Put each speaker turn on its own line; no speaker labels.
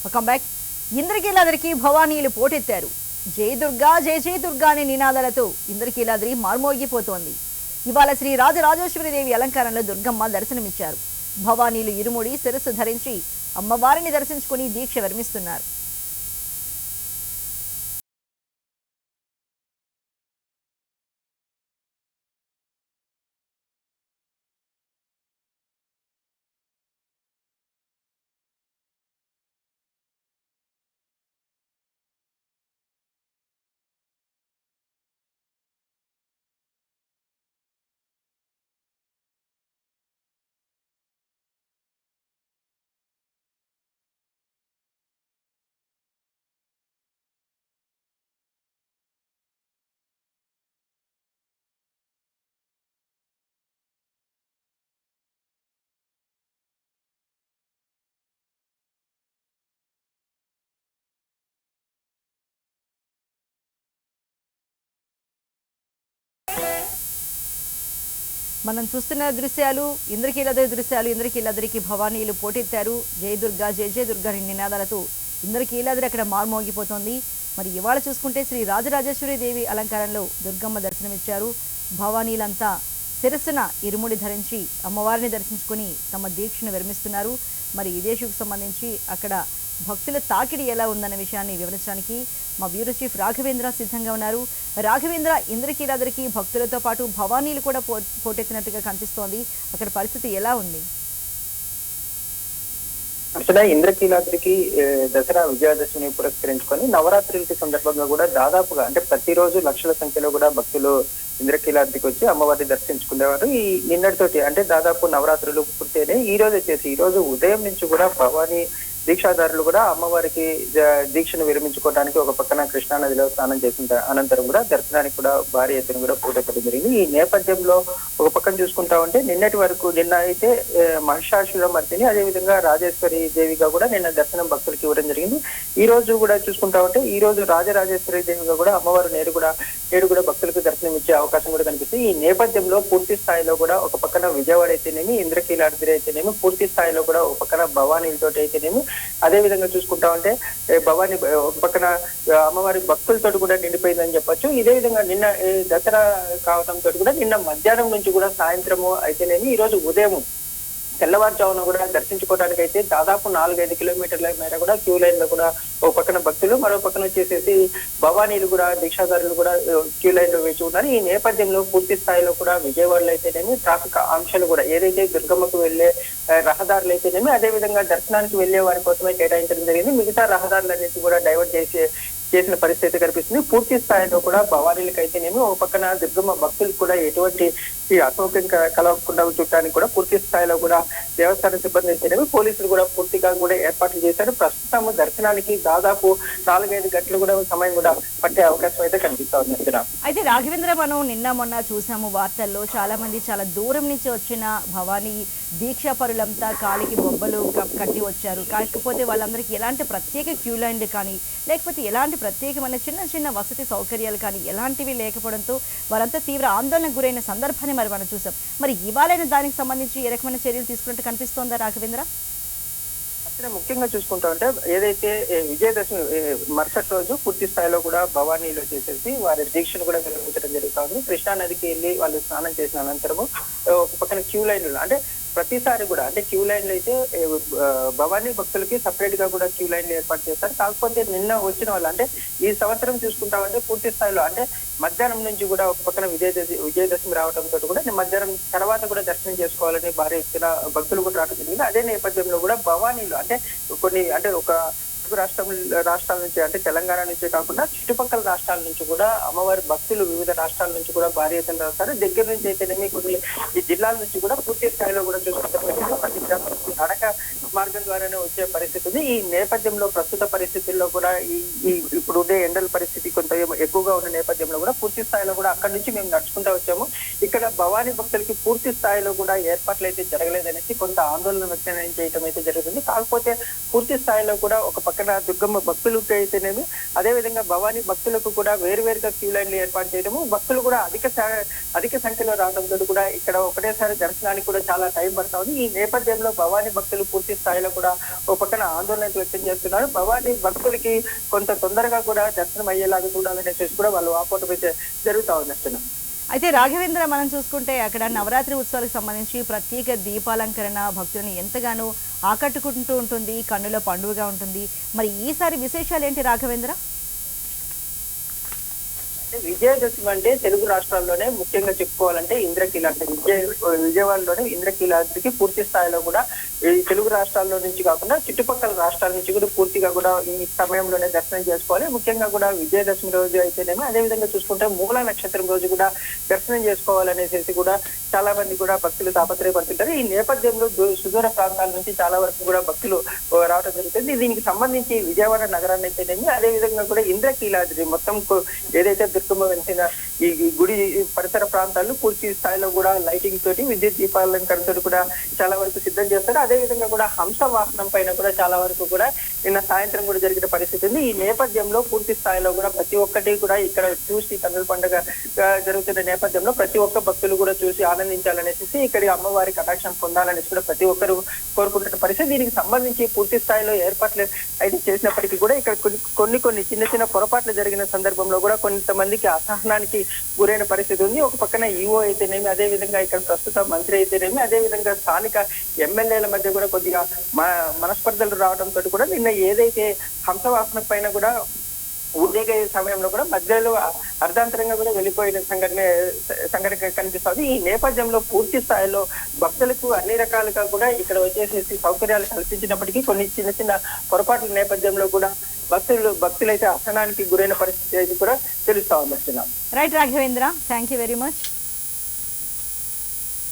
Welcome back. ఇంద్రకీలాద్రికి భవానీలు పోటెత్తారు. జై దుర్గా జై జై దుర్గా అనే నినాదాలతో ఇంద్రకీలాద్రి మార్మోగిపోతోంది. ఇవాళ శ్రీ రాజరాజేశ్వరీదేవి అలంకారంలో దుర్గమ్మ దర్శనమిచ్చారు. భవానీలు ఇరుముడి శిరస్సు ధరించి అమ్మవారిని దర్శించుకుని దీక్ష విరమిస్తున్నారు. మనం చూస్తున్న దృశ్యాలు ఇంద్రకీలాద్రి దృశ్యాలు. ఇంద్రకీలాద్రికి భవానీలు పోటెత్తారు. జై దుర్గా జై జై దుర్గా అనే నినాదాలతో ఇంద్రకీలాద్రి అక్కడ మార్మోగిపోతోంది. మరి ఇవాళ చూసుకుంటే శ్రీ రాజరాజేశ్వరి దేవి అలంకారంలో దుర్గమ్మ దర్శనమిచ్చారు. భవానీలంతా శిరస్సున ఇరుముడి ధరించి అమ్మవారిని దర్శించుకుని తమ దీక్షను విరమిస్తున్నారు. మరి ఈ దీక్షకు సంబంధించి అక్కడ భక్తుల తాకిడి ఎలా ఉందన్న విషయాన్ని వివరించడానికి మా బ్యూరో చీఫ్ రాఘవేంద్ర సిద్ధంగా ఉన్నారు. రాఘవేంద్ర, ఇంద్రకీలాద్రికి భక్తులతో పాటు భవానీలు కూడా పోటెత్తినట్టుగా కనిపిస్తోంది. అక్కడ పరిస్థితి ఎలా ఉంది?
అసలు ఇంద్రకీలాద్రికి దసరా విజయదశమిని పురస్కరించుకొని నవరాత్రులకి సందర్భంగా కూడా దాదాపుగా అంటే ప్రతిరోజు లక్షల సంఖ్యలో కూడా భక్తులు ఇంద్రకీలాద్రికి వచ్చి అమ్మవారిని దర్శించుకునేవారు. ఈ నిన్నటితోటి అంటే దాదాపు నవరాత్రులు పూర్తయినాయి. ఈ రోజు ఉదయం నుంచి కూడా భవానీ దీక్షాదారులు కూడా అమ్మవారికి దీక్షను విరమించుకోవడానికి ఒక పక్కన కృష్ణా నదిలో స్నానం చేసిన అనంతరం కూడా దర్శనానికి కూడా భారీ ఎత్తున కూడా పోటెత్తడం జరిగింది. ఈ నేపథ్యంలో ఒక పక్కన చూసుకుంటా ఉంటే నిన్న అయితే మహిషాసురమర్దిని అదేవిధంగా రాజేశ్వరి దేవిగా కూడా నిన్న దర్శనం భక్తులకి ఇవ్వడం జరిగింది. ఈ రోజు కూడా చూసుకుంటా ఉంటే ఈ రోజు రాజరాజేశ్వరి దేవిగా కూడా అమ్మవారు నేడు కూడా భక్తులకు దర్శనం ఇచ్చే అవకాశం కూడా కనిపిస్తుంది. ఈ నేపథ్యంలో పూర్తి స్థాయిలో కూడా ఒక పక్కన విజయవాడ అయితేనేమి, ఇంద్రకీలాద్రి అయితేనేమి, పూర్తి స్థాయిలో కూడా ఒక పక్కన భవానీలతో అయితేనేమి, అదే విధంగా చూసుకుంటా ఉంటే భవానీ ఒక పక్కన అమ్మవారి భక్తులతో కూడా నిండిపోయిందని చెప్పొచ్చు. ఇదే విధంగా నిన్న దసరా కావడంతో కూడా నిన్న మధ్యాహ్నం నుంచి కూడా సాయంత్రము అయితేనేమి ఈ రోజు ఉదయం తెల్లవారుజామున కూడా దర్శించుకోవడానికి అయితే దాదాపు 4-5 కిలోమీటర్ల మేర కూడా క్యూ లైన్ లో కూడా ఒక పక్కన భక్తులు, మరో పక్కన వచ్చేసేసి భవానీలు కూడా దీక్షాదారులు కూడా క్యూ లైన్ లో వేచి ఉన్నారు. ఈ నేపథ్యంలో పూర్తి స్థాయిలో కూడా విజయవాడలో అయితేనేమి ట్రాఫిక్ ఆంక్షలు కూడా ఏదైతే దుర్గమ్మకు వెళ్లే రహదారులు అయితేనేమి, అదే విధంగా దర్శనానికి వెళ్లే వారి కోసమే కేటాయించడం జరిగింది. మిగతా రహదారులన్నింటి కూడా డైవర్ట్ చేసిన పరిస్థితి కనిపిస్తుంది. పూర్తి స్థాయిలో కూడా భవానీలకు అయితేనేమి ఒక పక్కన దుర్గమ్మ భక్తులకు కూడా ఎటువంటి అసౌకర్యం కలగకుండా చూడటానికి కూడా పూర్తి స్థాయిలో కూడా దేవస్థాన సిబ్బంది అయితేనేమి పోలీసులు కూడా పూర్తిగా కూడా ఏర్పాట్లు చేశారు. ప్రస్తుతం దర్శనానికి దాదాపు 4-5 గంటలు కూడా సమయం కూడా పట్టే అవకాశం అయితే కనిపిస్తా ఉంది.
అయితే రాఘవేంద్ర, మనం నిన్న మొన్న చూసాము వార్తల్లో చాలా మంది చాలా దూరం నుంచి వచ్చిన భవానీ దీక్షా పరులంతా కాలికి బొబ్బలు కట్టి వచ్చారు. కాకపోతే వాళ్ళందరికీ ఎలాంటి ప్రత్యేక క్యూ లైన్లు కానీ లేకపోతే ఎలాంటి ప్రత్యేకమైన చిన్న చిన్న వసతి సౌకర్యాలు కానీ ఎలాంటివి లేకపోవడంతో వారంతా తీవ్ర ఆందోళనకు గురైన సందర్భాన్ని మరి మనం చూసాం. మరి ఇవాళైనా దానికి సంబంధించి ఏ రకమైన చర్యలు తీసుకున్నట్టు కనిపిస్తోందా రాఘవేంద్ర?
ముఖ్యంగా చూసుకుంటా ఉంటే ఏదైతే విజయదశమి మరుసటి రోజు పూర్తి స్థాయిలో కూడా భవానీలో చేసేసి వారి దీక్షను కూడా నిర్వహించడం జరుగుతా ఉంది. కృష్ణా నదికి వెళ్ళి వాళ్ళు స్నానం చేసిన అనంతరము ఒక పక్కన క్యూ లైన్లు అంటే ప్రతిసారి కూడా అంటే క్యూ లైన్లు అయితే భవానీ భక్తులకి సపరేట్ గా కూడా క్యూ లైన్లు ఏర్పాటు చేస్తారు. కాకపోతే నిన్న వచ్చిన వాళ్ళు అంటే ఈ సంవత్సరం చూసుకుంటామంటే పూర్తి స్థాయిలో అంటే మధ్యాహ్నం నుంచి కూడా ఒక పక్కన విజయదశమి రావడంతో కూడా మధ్యాహ్నం తర్వాత కూడా దర్శనం చేసుకోవాలని భారీ ఎత్తున భక్తులు కూడా రావడం జరిగింది. అదే నేపథ్యంలో కూడా భవానీలు అంటే కొన్ని అంటే ఒక రాష్ట్రాల నుంచి అంటే తెలంగాణ నుంచే కాకుండా చుట్టుపక్కల రాష్ట్రాల నుంచి కూడా అమ్మవారి భక్తులు వివిధ రాష్ట్రాల నుంచి కూడా భారీ ఎత్తున రాస్తారు. దగ్గర నుంచి అయితేనేమి కొన్ని ఈ జిల్లాల నుంచి కూడా పూర్తి స్థాయిలో కూడా చూసుకుంటే నడక మార్గం ద్వారానే వచ్చే పరిస్థితి ఉంది. ఈ నేపథ్యంలో ప్రస్తుత పరిస్థితుల్లో కూడా ఈ ఇప్పుడు ఉండే ఎండల పరిస్థితి కొంత ఎక్కువగా ఉన్న నేపథ్యంలో కూడా పూర్తి స్థాయిలో కూడా అక్కడి నుంచి మేము నడుచుకుంటూ వచ్చాము. ఇక్కడ భవానీ భక్తులకి పూర్తి స్థాయిలో కూడా ఏర్పాట్లు అయితే జరగలేదనేసి కొంత ఆందోళన వ్యక్తం చేయడం అయితే జరుగుతుంది. కాకపోతే పూర్తి స్థాయిలో కూడా ఒక పక్కన పక్కన దుర్గమ్మ భక్తులకు అయితేనేమి, అదే విధంగా భవానీ భక్తులకు కూడా వేరువేరుగా క్యూ లైన్లు ఏర్పాటు చేయడము, భక్తులు కూడా అధిక సంఖ్యలో రావడంతో కూడా ఇక్కడ ఒకటేసారి దర్శనానికి కూడా చాలా టైం పడతా ఉంది. ఈ నేపథ్యంలో భవానీ భక్తులు పూర్తి స్థాయిలో కూడా ఒక పక్కన ఆందోళన వ్యక్తం చేస్తున్నారు. భవానీ భక్తులకి కొంత తొందరగా కూడా దర్శనం అయ్యేలాగా చూడాలనేసి కూడా వాళ్ళు ఆపోటం అయితే జరుగుతా ఉంది అసలు.
అయితే రాఘవేంద్ర, మనం చూసుకుంటే అక్కడ నవరాత్రి ఉత్సవాలకు సంబంధించి ప్రత్యేక దీపాలంకరణ భక్తులను ఎంతగానో ఆకట్టుకుంటూ ఉంటుంది, కన్నుల పండుగగా ఉంటుంది. మరి ఈసారి విశేషాలు ఏంటి రాఘవేంద్ర?
విజయదశమి అంటే తెలుగు రాష్ట్రాల్లోనే ముఖ్యంగా చెప్పుకోవాలంటే ఇంద్రకీలాద్రి. విజయవాడలోనే ఇంద్రకీలాద్రికి పూర్తి స్థాయిలో కూడా ఈ తెలుగు రాష్ట్రాల్లో నుంచి కాకుండా చుట్టుపక్కల రాష్ట్రాల నుంచి కూడా పూర్తిగా కూడా ఈ సమయంలోనే దర్శనం చేసుకోవాలి. ముఖ్యంగా కూడా విజయదశమి రోజు అయితేనేమో, అదే విధంగా చూసుకుంటే మూల నక్షత్రం రోజు కూడా దర్శనం చేసుకోవాలనేసి కూడా చాలా మంది కూడా భక్తులు తాపత్రయపడుతుంటారు. ఈ నేపథ్యంలో సుదూర ప్రాంతాల నుంచి చాలా వరకు కూడా భక్తులు రావడం జరుగుతుంది. దీనికి సంబంధించి విజయవాడ నగరాన్ని అయితేనేమి, అదే విధంగా కూడా ఇంద్రకీలాద్రి మొత్తం ఏదైతే దుర్గమ్మ వెలిసిన ఈ గుడి పరిసర ప్రాంతాల్లో పూర్తి స్థాయిలో కూడా లైటింగ్ తోటి, విద్యుత్ దీపాలంకరణతో కూడా చాలా వరకు సిద్ధం చేస్తారు. అదే విధంగా కూడా హంస వాహనం పైన కూడా చాలా వరకు కూడా నిన్న సాయంత్రం కూడా జరిగిన పరిస్థితి ఉంది. ఈ నేపథ్యంలో పూర్తి స్థాయిలో కూడా ప్రతి ఒక్కటి కూడా ఇక్కడ చూసి కన్నుల పండుగ జరుగుతున్న నేపథ్యంలో ప్రతి ఒక్క భక్తులు కూడా చూసి ఆనందించాలనేసి, ఇక్కడి అమ్మవారి కటాక్షం పొందాలనేసి కూడా ప్రతి ఒక్కరు కోరుకుంటున్న పరిస్థితి. దీనికి సంబంధించి పూర్తి స్థాయిలో ఏర్పాట్లు అయితే చేసినప్పటికీ కూడా ఇక్కడ కొన్ని చిన్న పొరపాట్లు జరిగిన సందర్భంలో కూడా కొంతమందికి అసహనానికి గురైన పరిస్థితి ఉంది. ఒక పక్కన ఈఓ అయితేనేమి, అదే విధంగా ఇక్కడ ప్రస్తుత మంత్రి అయితేనేమి, అదే విధంగా స్థానిక ఎమ్మెల్యేల మధ్య కూడా కొద్దిగా మనస్పర్ధలు రావడంతో కూడా నిన్న ఏదైతే హంసవాసన పైన కూడా ఊరేగే సమయంలో కూడా మధ్యలో అర్ధాంతరంగా కూడా వెళ్ళిపోయిన సంఘటన కనిపిస్తుంది. ఈ నేపథ్యంలో పూర్తి స్థాయిలో భక్తులకు అన్ని రకాలుగా కూడా ఇక్కడ వచ్చేసేసి సౌకర్యాలు కల్పించినప్పటికీ కొన్ని చిన్న పొరపాట్ల నేపథ్యంలో కూడా భక్తులైతే అసహనానికి గురైన పరిస్థితి కూడా తెలుస్తా ఉంది.
Right Raghavendra, thank you very much.